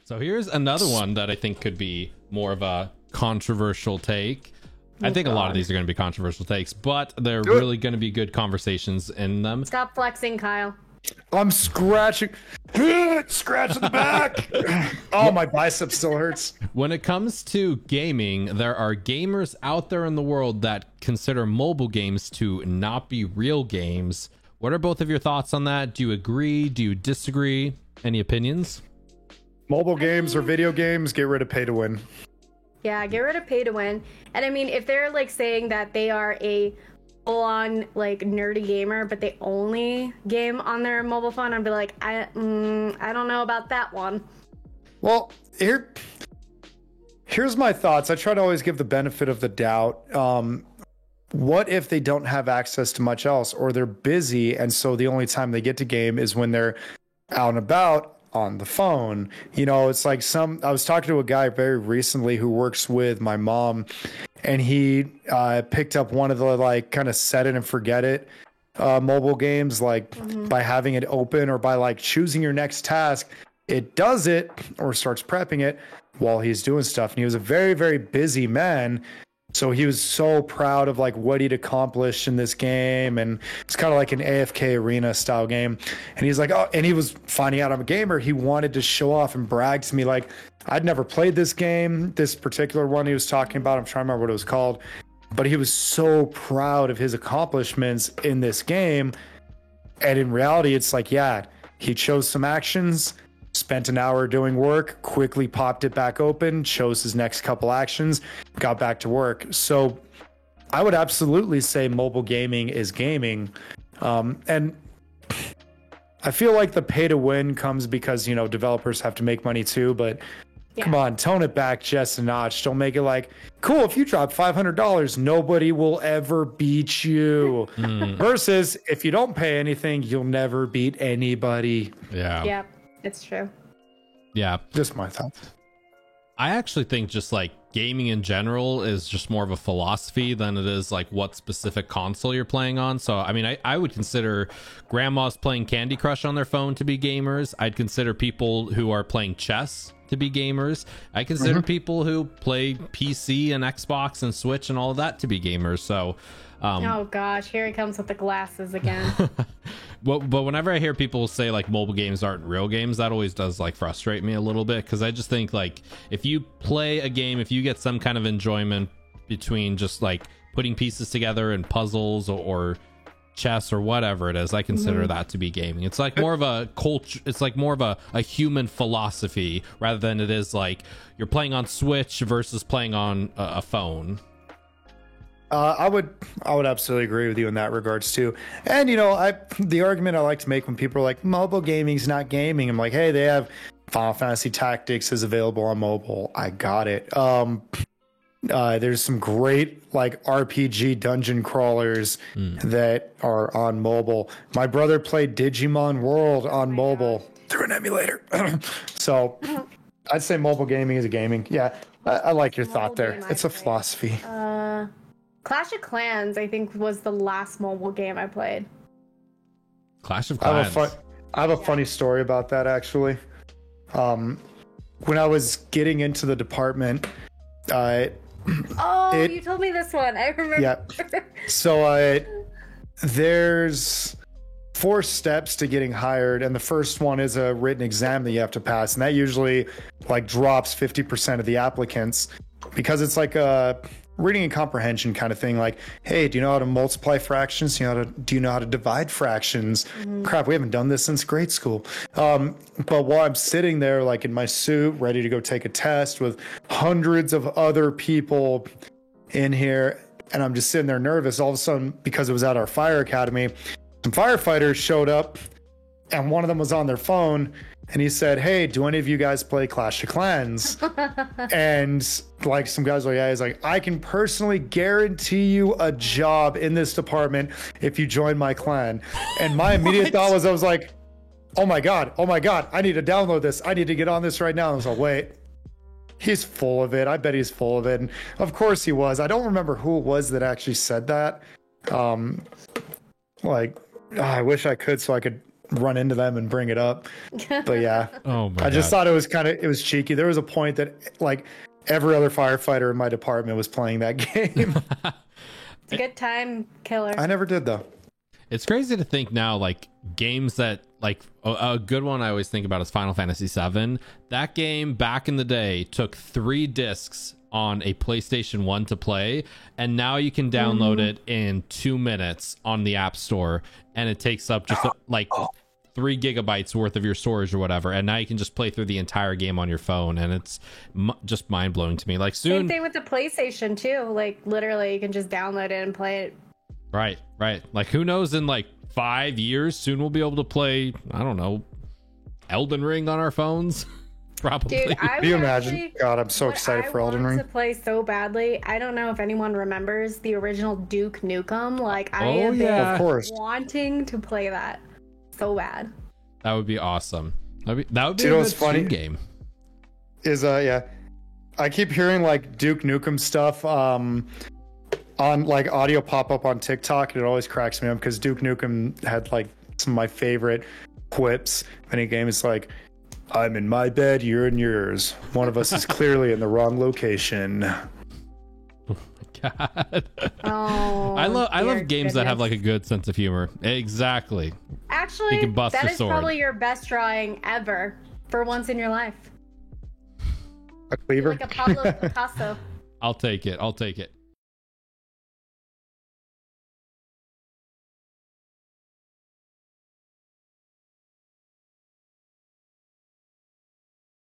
So here's another one that I think could be more of a controversial take. I think a lot of these are going to be controversial takes, but they're really going to be good conversations in them. Stop flexing, Kyle. I'm scratching the back. Oh, my bicep still hurts. When it comes to gaming, there are gamers out there in the world that consider mobile games to not be real games. What are both of your thoughts on that? Do you agree? Do you disagree? Any opinions? Mobile games or video games, get rid of pay to win. Yeah, get rid of pay to win. And I mean, if they're like saying that they are a full-on like nerdy gamer, but they only game on their mobile phone, I'd be like, I don't know about that one. Well, here's my thoughts. I try to always give the benefit of the doubt. What if they don't have access to much else, or they're busy, and so the only time they get to game is when they're out and about on the phone? You know, it's like I was talking to a guy very recently who works with my mom, and he picked up one of the like kind of set it and forget it mobile games, like by having it open or by like choosing your next task, it does it or starts prepping it while he's doing stuff. And he was a very, very busy man. So he was so proud of like what he'd accomplished in this game. And it's kind of like an AFK arena style game. And he's like, oh, and he was finding out I'm a gamer. He wanted to show off and brag to me like, I'd never played this game, this particular one he was talking about. I'm trying to remember what it was called. But he was so proud of his accomplishments in this game. And in reality, it's like, yeah, he chose some actions, spent an hour doing work, quickly popped it back open, chose his next couple actions, got back to work. So I would absolutely say mobile gaming is gaming. And I feel like the pay to win comes because, you know, developers have to make money too, but come on, tone it back just a notch. Don't make it like, cool, if you drop $500, nobody will ever beat you. Versus if you don't pay anything, you'll never beat anybody. Yeah, it's true. Yeah. Just my thoughts. I actually think just like gaming in general is just more of a philosophy than it is like what specific console you're playing on. So, I mean, I would consider grandmas playing Candy Crush on their phone to be gamers. I'd consider people who are playing chess to be gamers. I consider people who play PC and Xbox and Switch and all of that to be gamers. So, oh gosh, here he comes with the glasses again. But whenever I hear people say like mobile games aren't real games, that always does like frustrate me a little bit, because I just think like if you play a game, if you get some kind of enjoyment between just like putting pieces together and puzzles or chess or whatever it is, I consider that to be gaming. It's like more of a culture, it's like more of a human philosophy rather than it is like you're playing on Switch versus playing on a phone. I would absolutely agree with you in that regards too. And you know, the argument I like to make when people are like mobile gaming's not gaming, I'm like, hey, they have Final Fantasy Tactics is available on mobile. I got it. There's some great like RPG dungeon crawlers that are on mobile. My brother played Digimon World on mobile through an emulator. So I'd say mobile gaming is a gaming. Yeah, I like your thought there. It's a philosophy. Clash of Clans, I think, was the last mobile game I played. Clash of Clans. I have a funny story about that, actually. When I was getting into the department, you told me this one. I remember. Yeah. So there's 4 steps to getting hired, and the first one is a written exam that you have to pass, and that usually like drops 50% of the applicants, because it's like a reading and comprehension kind of thing. Like, hey, do you know how to multiply fractions? Do you know how to divide fractions? Crap, we haven't done this since grade school. But while I'm sitting there like in my suit, ready to go take a test with hundreds of other people in here, and I'm just sitting there nervous, all of a sudden, because it was at our fire academy, some firefighters showed up, and one of them was on their phone, and he said, hey, do any of you guys play Clash of Clans? And like some guys were like, yeah, he's like, I can personally guarantee you a job in this department if you join my clan. And my immediate thought was, I was like, oh my God, I need to download this. I need to get on this right now. And I was like, wait, he's full of it. I bet he's full of it. And of course he was. I don't remember who it was that actually said that. I wish I could, so I could run into them and bring it up. But yeah, Oh my I just God. thought it was cheeky. There was a point that like every other firefighter in my department was playing that game. It's a good time killer. I never did though. It's crazy to think now, like games that like a good one I always think about is Final Fantasy VII. That game back in the day took 3 discs on a PlayStation 1 to play, and now you can download it in 2 minutes on the App Store, and it takes up just like 3 gigabytes worth of your storage or whatever, and now you can just play through the entire game on your phone, and it's just mind-blowing to me. Like Same soon, thing with the PlayStation too. Like literally, you can just download it and play it. right, like who knows, in like 5 years soon we'll be able to play, I don't know, Elden Ring on our phones. Probably. Dude, I Can you would imagine? actually- God, I'm so what excited for Elden I Ring. want to play so badly. I don't know if anyone remembers the original Duke Nukem. Like I Oh, have yeah. Of course. been wanting to play that so bad. That would be awesome. That would be You know a what's good funny? Steam game. Is yeah. I keep hearing like Duke Nukem stuff on like audio pop up on TikTok, and it always cracks me up because Duke Nukem had like some of my favorite quips in a game. It's like, I'm in my bed, you're in yours. One of us is clearly in the wrong location. God. Oh, I dear love games that have goodness. like a good sense of humor. Exactly. Actually, You can bust that a is sword. probably your best drawing ever for once in your life. A cleaver? Like a Pablo Picasso. I'll take it.